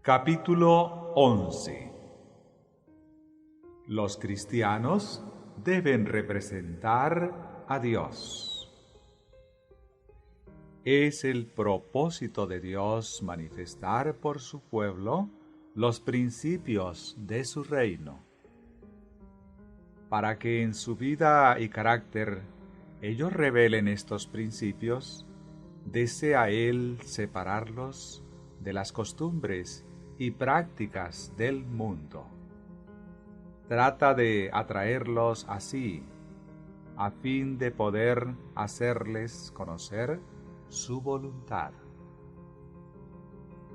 Capítulo 11. Los cristianos deben representar a Dios. Es el propósito de Dios manifestar por su pueblo los principios de su reino, para que en su vida y carácter ellos revelen estos principios. Desea Él separarlos de las costumbres y prácticas del mundo. Trata de atraerlos así, a fin de poder hacerles conocer su voluntad.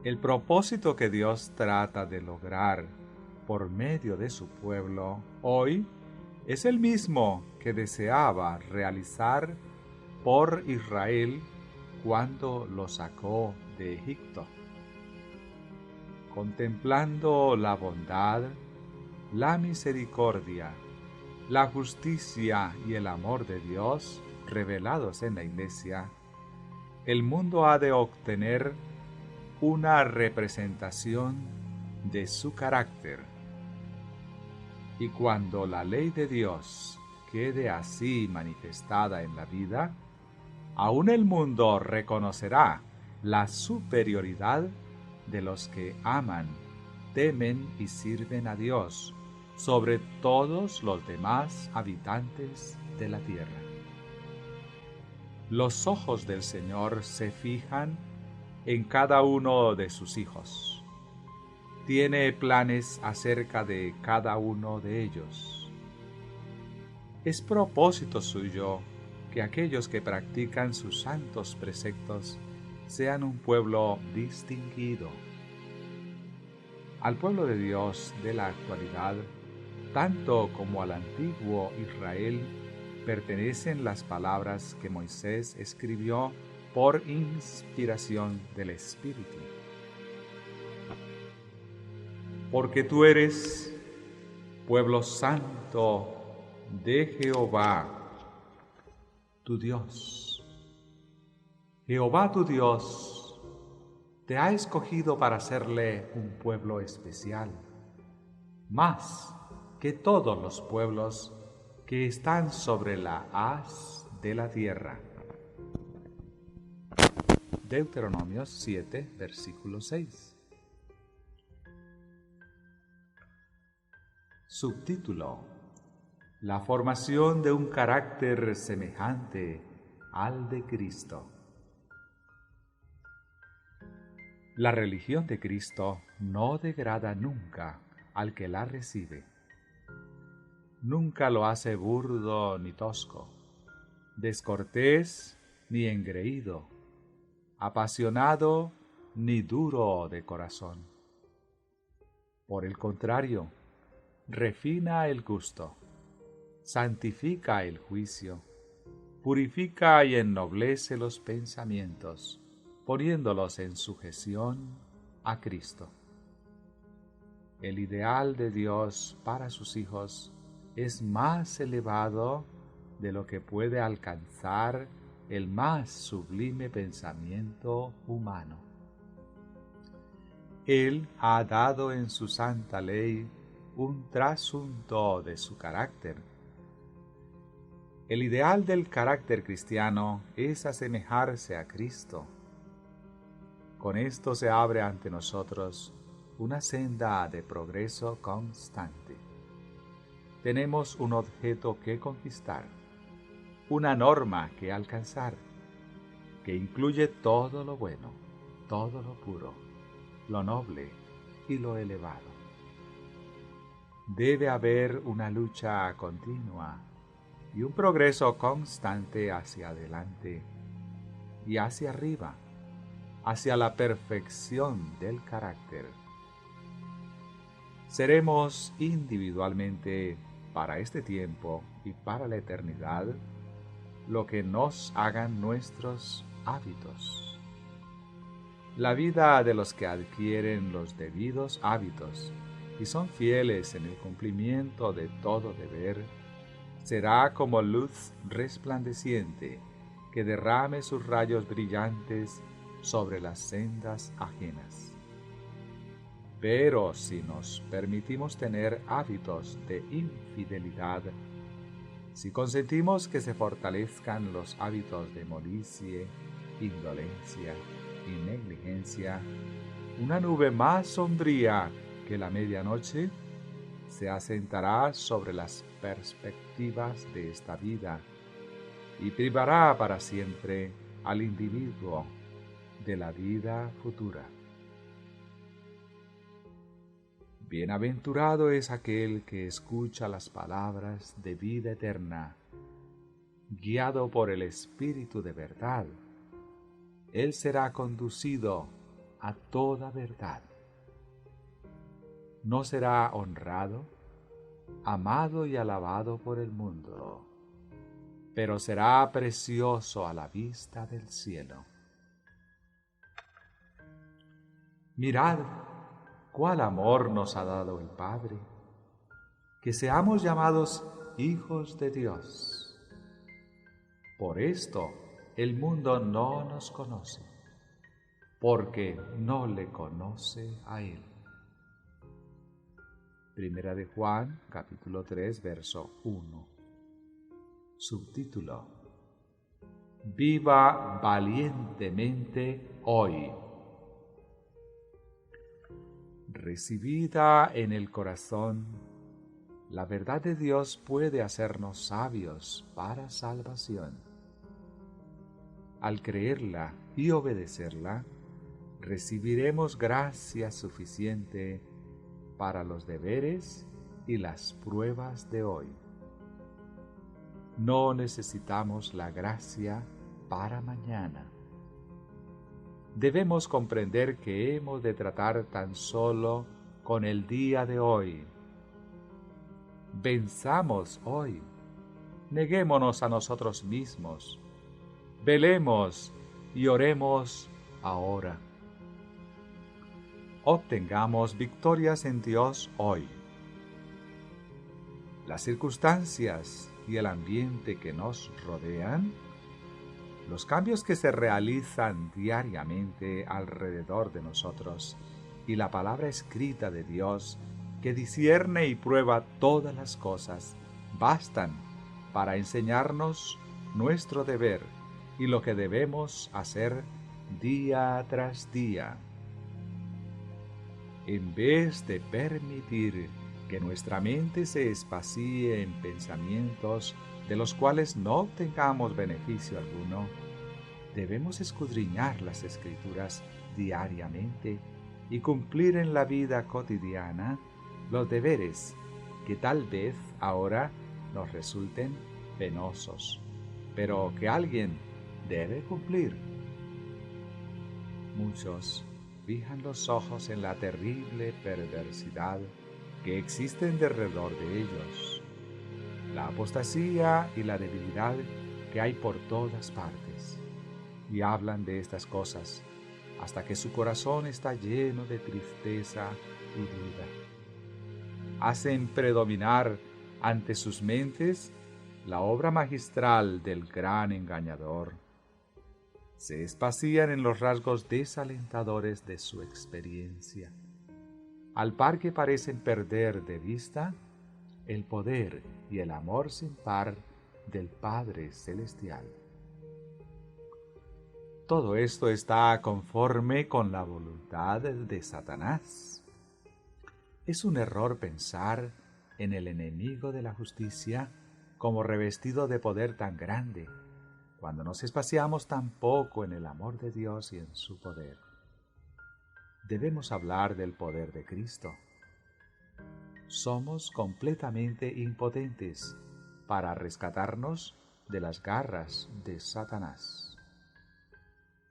El propósito que Dios trata de lograr por medio de su pueblo hoy es el mismo que deseaba realizar por Israel cuando lo sacó de Egipto. Contemplando la bondad, la misericordia, la justicia y el amor de Dios revelados en la Iglesia, el mundo ha de obtener una representación de su carácter. Y cuando la ley de Dios quede así manifestada en la vida, aún el mundo reconocerá la superioridad de los que aman, temen y sirven a Dios sobre todos los demás habitantes de la tierra. Los ojos del Señor se fijan en cada uno de sus hijos. Tiene planes acerca de cada uno de ellos. Es propósito suyo que aquellos que practican sus santos preceptos sean un pueblo distinguido. Al pueblo de Dios de la actualidad, tanto como al antiguo Israel, pertenecen las palabras que Moisés escribió por inspiración del Espíritu. Porque tú eres pueblo santo de Jehová, tu Dios. Jehová tu Dios te ha escogido para serle un pueblo especial, más que todos los pueblos que están sobre la haz de la tierra. Deuteronomio 7, versículo 6. Subtítulo: La formación de un carácter semejante al de Cristo. La religión de Cristo no degrada nunca al que la recibe. Nunca lo hace burdo ni tosco, descortés ni engreído, apasionado ni duro de corazón. Por el contrario, refina el gusto, santifica el juicio, purifica y ennoblece los pensamientos, poniéndolos en sujeción a Cristo. El ideal de Dios para sus hijos es más elevado de lo que puede alcanzar el más sublime pensamiento humano. Él ha dado en su santa ley un trasunto de su carácter. El ideal del carácter cristiano es asemejarse a Cristo. Con esto se abre ante nosotros una senda de progreso constante. Tenemos un objeto que conquistar, una norma que alcanzar, que incluye todo lo bueno, todo lo puro, lo noble y lo elevado. Debe haber una lucha continua y un progreso constante hacia adelante y hacia arriba, hacia la perfección del carácter. Seremos individualmente, para este tiempo y para la eternidad, lo que nos hagan nuestros hábitos. La vida de los que adquieren los debidos hábitos y son fieles en el cumplimiento de todo deber, será como luz resplandeciente que derrame sus rayos brillantes sobre las sendas ajenas. Pero si nos permitimos tener hábitos de infidelidad, si consentimos que se fortalezcan los hábitos de molicie, indolencia y negligencia, una nube más sombría que la medianoche se asentará sobre las perspectivas de esta vida y privará para siempre al individuo de la vida futura. Bienaventurado es aquel que escucha las palabras de vida eterna, guiado por el Espíritu de verdad. Él será conducido a toda verdad. No será honrado, amado y alabado por el mundo, pero será precioso a la vista del cielo. Mirad cuál amor nos ha dado el Padre, que seamos llamados hijos de Dios. Por esto el mundo no nos conoce, porque no le conoce a Él. Primera de Juan, capítulo 3, verso 1. Subtítulo: Viva valientemente hoy. Recibida en el corazón, la verdad de Dios puede hacernos sabios para salvación. Al creerla y obedecerla, recibiremos gracia suficiente para los deberes y las pruebas de hoy. No necesitamos la gracia para mañana. Debemos comprender que hemos de tratar tan solo con el día de hoy. Venzamos hoy, neguémonos a nosotros mismos, velemos y oremos ahora. Obtengamos victorias en Dios hoy. Las circunstancias y el ambiente que nos rodean, los cambios que se realizan diariamente alrededor de nosotros y la palabra escrita de Dios que discierne y prueba todas las cosas, bastan para enseñarnos nuestro deber y lo que debemos hacer día tras día. En vez de permitir que nuestra mente se espacíe en pensamientos de los cuales no obtengamos beneficio alguno, debemos escudriñar las Escrituras diariamente y cumplir en la vida cotidiana los deberes que tal vez ahora nos resulten penosos, pero que alguien debe cumplir. Muchos fijan los ojos en la terrible perversidad que existe en derredor de ellos, la apostasía y la debilidad que hay por todas partes, y hablan de estas cosas hasta que su corazón está lleno de tristeza y duda. Hacen predominar ante sus mentes la obra magistral del gran engañador. Se espacían en los rasgos desalentadores de su experiencia, al par que parecen perder de vista el poder y el amor sin par del Padre Celestial. Todo esto está conforme con la voluntad de Satanás. Es un error pensar en el enemigo de la justicia como revestido de poder tan grande, cuando nos espaciamos tan poco en el amor de Dios y en su poder. Debemos hablar del poder de Cristo. Somos completamente impotentes para rescatarnos de las garras de Satanás.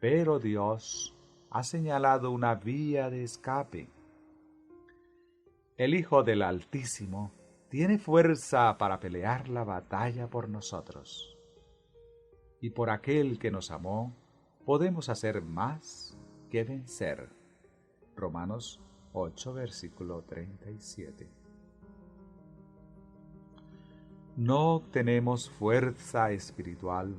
Pero Dios ha señalado una vía de escape. El Hijo del Altísimo tiene fuerza para pelear la batalla por nosotros. Y por aquel que nos amó, podemos hacer más que vencer. Romanos 8, versículo 37. No obtenemos fuerza espiritual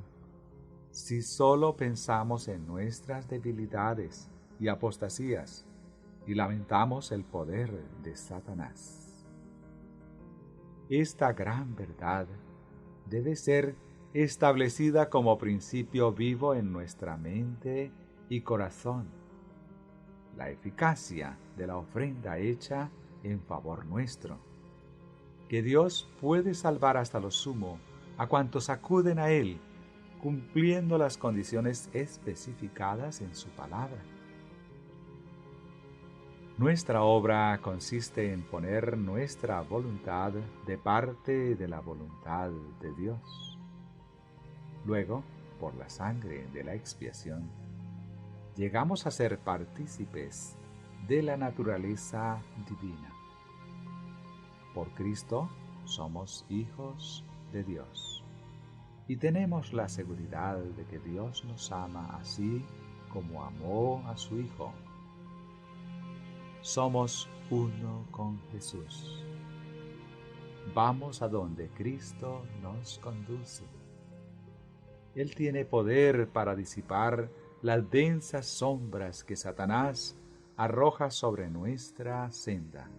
si solo pensamos en nuestras debilidades y apostasías y lamentamos el poder de Satanás. Esta gran verdad debe ser establecida como principio vivo en nuestra mente y corazón. La eficacia de la ofrenda hecha en favor nuestro, que Dios puede salvar hasta lo sumo a cuantos acuden a Él, cumpliendo las condiciones especificadas en su palabra. Nuestra obra consiste en poner nuestra voluntad de parte de la voluntad de Dios. Luego, por la sangre de la expiación, llegamos a ser partícipes de la naturaleza divina. Por Cristo somos hijos de Dios y tenemos la seguridad de que Dios nos ama así como amó a su Hijo. Somos uno con Jesús. Vamos a donde Cristo nos conduce. Él tiene poder para disipar las densas sombras que Satanás arroja sobre nuestra senda,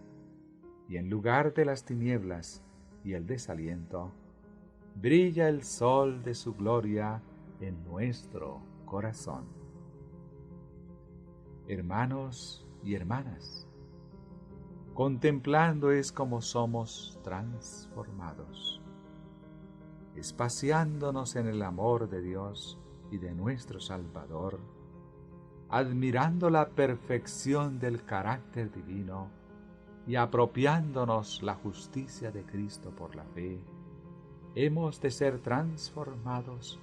y en lugar de las tinieblas y el desaliento, brilla el sol de su gloria en nuestro corazón. Hermanos y hermanas, contemplando es como somos transformados, espaciándonos en el amor de Dios y de nuestro Salvador, admirando la perfección del carácter divino y apropiándonos la justicia de Cristo por la fe, hemos de ser transformados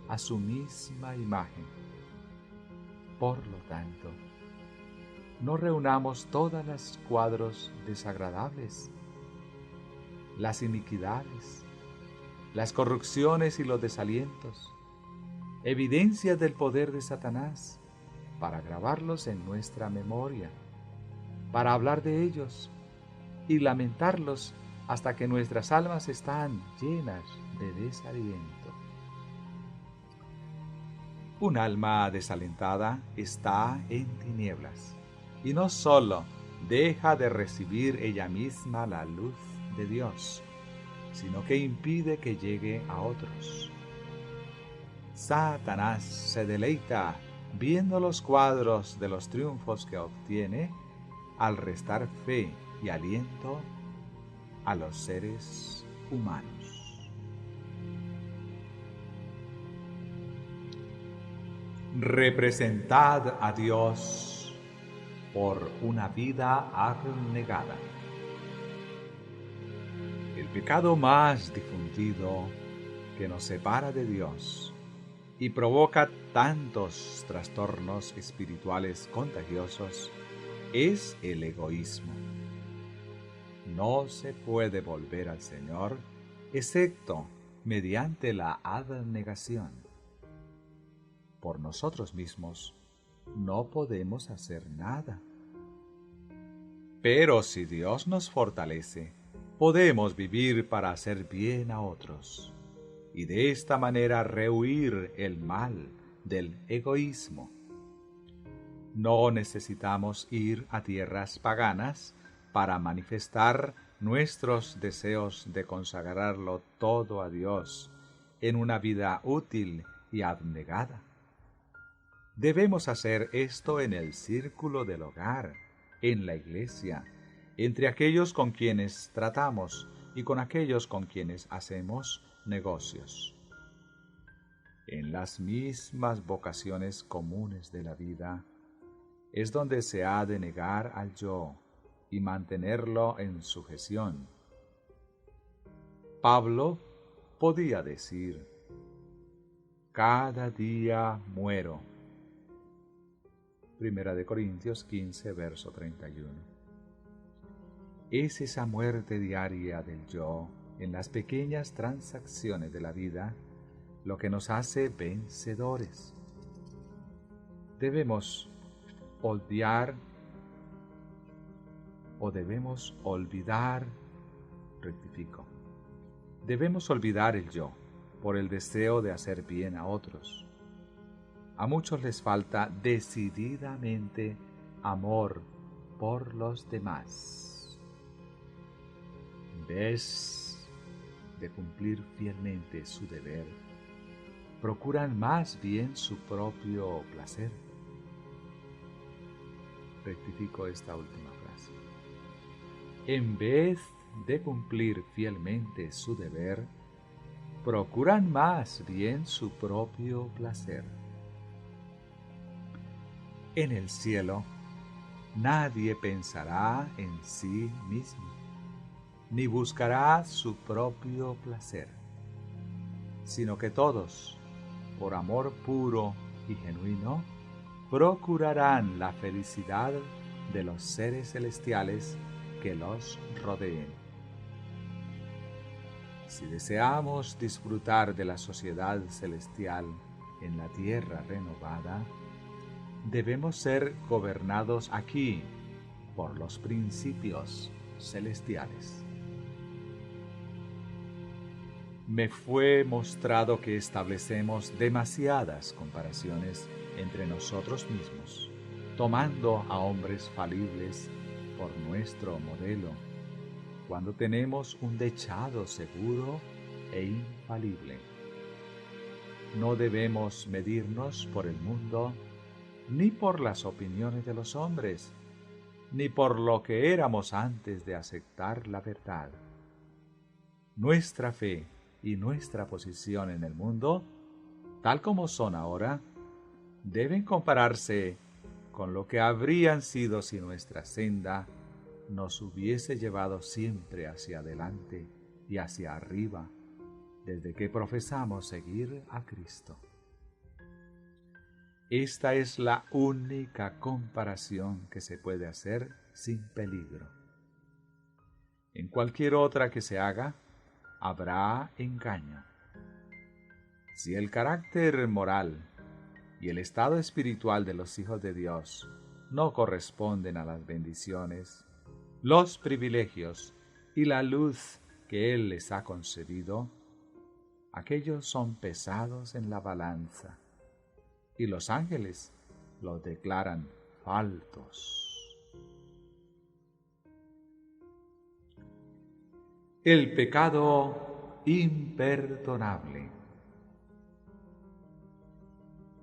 a su misma imagen. Por lo tanto, no reunamos todas las cuadros desagradables, las iniquidades, las corrupciones y los desalientos, evidencias del poder de Satanás, para grabarlos en nuestra memoria, para hablar de ellos y lamentarlos hasta que nuestras almas están llenas de desaliento. Un alma desalentada está en tinieblas, y no solo deja de recibir ella misma la luz de Dios, sino que impide que llegue a otros. Satanás se deleita viendo los cuadros de los triunfos que obtiene al restar fe y aliento a los seres humanos. Representad a Dios por una vida abnegada. El pecado más difundido que nos separa de Dios y provoca tantos trastornos espirituales contagiosos es el egoísmo. No se puede volver al Señor excepto mediante la abnegación. Por nosotros mismos no podemos hacer nada. Pero si Dios nos fortalece, podemos vivir para hacer bien a otros, y de esta manera rehuir el mal del egoísmo. No necesitamos ir a tierras paganas para manifestar nuestros deseos de consagrarlo todo a Dios en una vida útil y abnegada. Debemos hacer esto en el círculo del hogar, en la iglesia, entre aquellos con quienes tratamos y con aquellos con quienes hacemos negocios. En las mismas vocaciones comunes de la vida es donde se ha de negar al yo y mantenerlo en sujeción. Pablo podía decir: cada día muero. 1 Corintios 15, verso 31. Es esa muerte diaria del yo en las pequeñas transacciones de la vida lo que nos hace vencedores. Debemos olvidar el yo por el deseo de hacer bien a otros. A muchos les falta decididamente amor por los demás. En vez de cumplir fielmente su deber, procuran más bien su propio placer. Rectifico esta última frase. En vez de cumplir fielmente su deber, procuran más bien su propio placer. En el cielo, nadie pensará en sí mismo, ni buscará su propio placer, sino que todos, por amor puro y genuino, procurarán la felicidad de los seres celestiales que los rodeen. Si deseamos disfrutar de la sociedad celestial en la tierra renovada, debemos ser gobernados aquí por los principios celestiales. Me fue mostrado que establecemos demasiadas comparaciones entre nosotros mismos, tomando a hombres falibles por nuestro modelo, cuando tenemos un dechado seguro e infalible. No debemos medirnos por el mundo, ni por las opiniones de los hombres, ni por lo que éramos antes de aceptar la verdad. Nuestra fe y nuestra posición en el mundo, tal como son ahora, deben compararse con lo que habrían sido si nuestra senda nos hubiese llevado siempre hacia adelante y hacia arriba, desde que profesamos seguir a Cristo. Esta es la única comparación que se puede hacer sin peligro. En cualquier otra que se haga, habrá engaño. Si el carácter moral y el estado espiritual de los hijos de Dios no corresponden a las bendiciones, los privilegios y la luz que Él les ha concedido, aquellos son pesados en la balanza, y los ángeles los declaran faltos. El pecado imperdonable.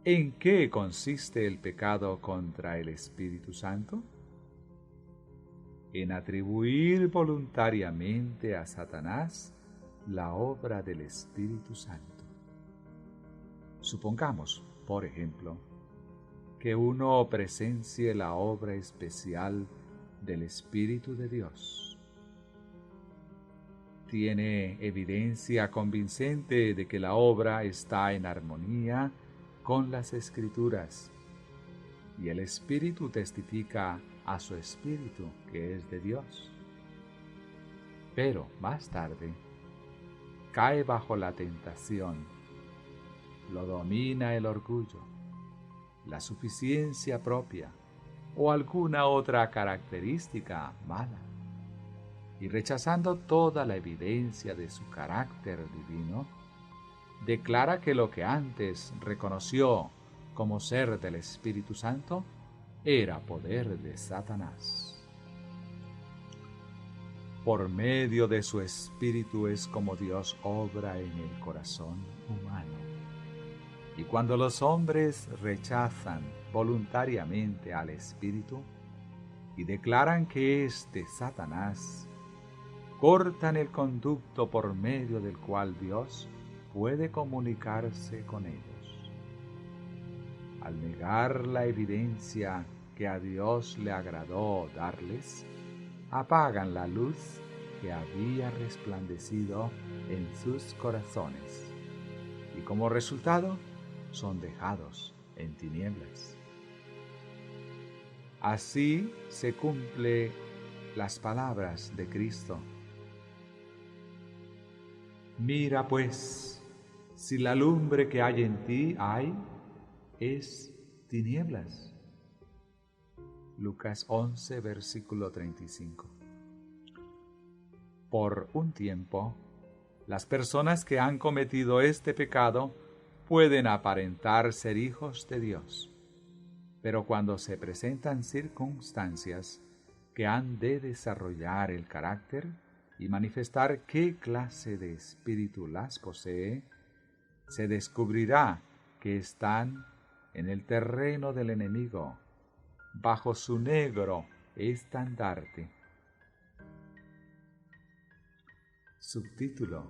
¿En qué consiste el pecado contra el Espíritu Santo? En atribuir voluntariamente a Satanás la obra del Espíritu Santo. Supongamos, por ejemplo, que uno presencie la obra especial del Espíritu de Dios. Tiene evidencia convincente de que la obra está en armonía con las Escrituras, y el Espíritu testifica a su espíritu que es de Dios. Pero más tarde, cae bajo la tentación, lo domina el orgullo, la suficiencia propia o alguna otra característica mala, y rechazando toda la evidencia de su carácter divino, declara que lo que antes reconoció como ser del Espíritu Santo era poder de Satanás. Por medio de su Espíritu es como Dios obra en el corazón humano. Y cuando los hombres rechazan voluntariamente al Espíritu y declaran que es de Satanás, cortan el conducto por medio del cual Dios puede comunicarse con ellos. Al negar la evidencia que a Dios le agradó darles, apagan la luz que había resplandecido en sus corazones, y como resultado son dejados en tinieblas. Así se cumplen las palabras de Cristo. Mira pues, si la lumbre que hay en ti es tinieblas. Lucas 11, versículo 35. Por un tiempo, las personas que han cometido este pecado pueden aparentar ser hijos de Dios, pero cuando se presentan circunstancias que han de desarrollar el carácter y manifestar qué clase de espíritu las posee, se descubrirá que están en el terreno del enemigo, bajo su negro estandarte. Subtítulo: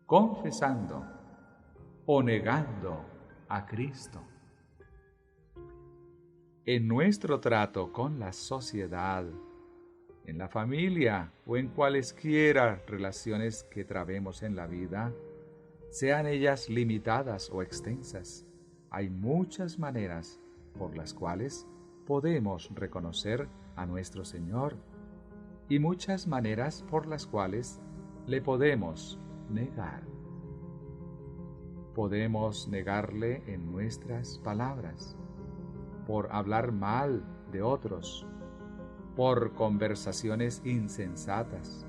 Confesando o negando a Cristo. En nuestro trato con la sociedad, en la familia o en cualesquiera relaciones que trabemos en la vida, sean ellas limitadas o extensas, hay muchas maneras por las cuales podemos reconocer a nuestro Señor y muchas maneras por las cuales le podemos negar. Podemos negarle en nuestras palabras, por hablar mal de otros, por conversaciones insensatas,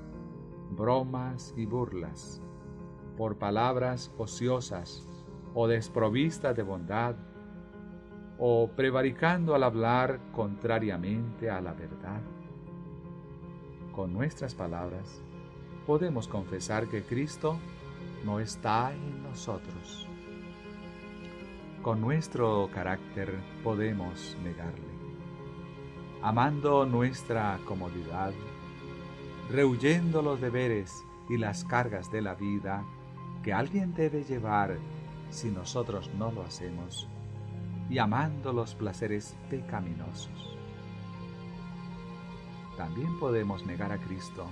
bromas y burlas, por palabras ociosas o desprovistas de bondad, o prevaricando al hablar contrariamente a la verdad. Con nuestras palabras podemos confesar que Cristo no está en nosotros. Con nuestro carácter podemos negarle, amando nuestra comodidad, rehuyendo los deberes y las cargas de la vida que alguien debe llevar si nosotros no lo hacemos, y amando los placeres pecaminosos. También podemos negar a Cristo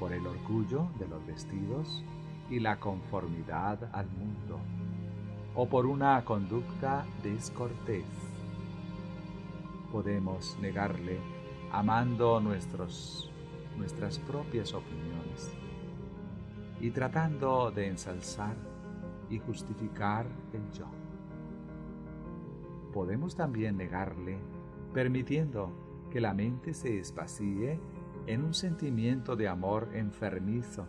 por el orgullo de los vestidos y la conformidad al mundo, o por una conducta descortés. Podemos negarle amando nuestras propias opiniones y tratando de ensalzar y justificar el yo. Podemos también negarle permitiendo que la mente se espacíe en un sentimiento de amor enfermizo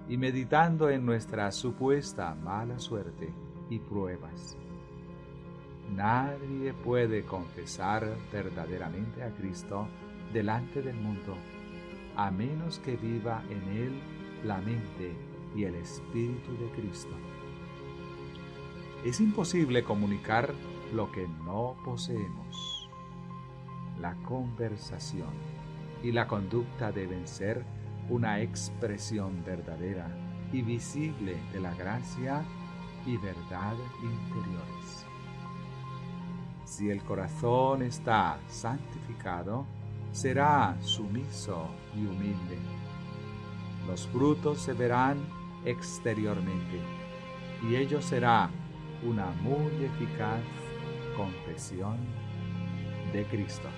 y meditando en nuestra supuesta mala suerte y pruebas. Nadie puede confesar verdaderamente a Cristo delante del mundo, a menos que viva en él la mente y el Espíritu de Cristo. Es imposible comunicar lo que no poseemos. La conversación y la conducta deben ser una expresión verdadera y visible de la gracia y verdad interiores. Si el corazón está santificado, será sumiso y humilde. Los frutos se verán exteriormente, y ello será una muy eficaz confesión de Cristo.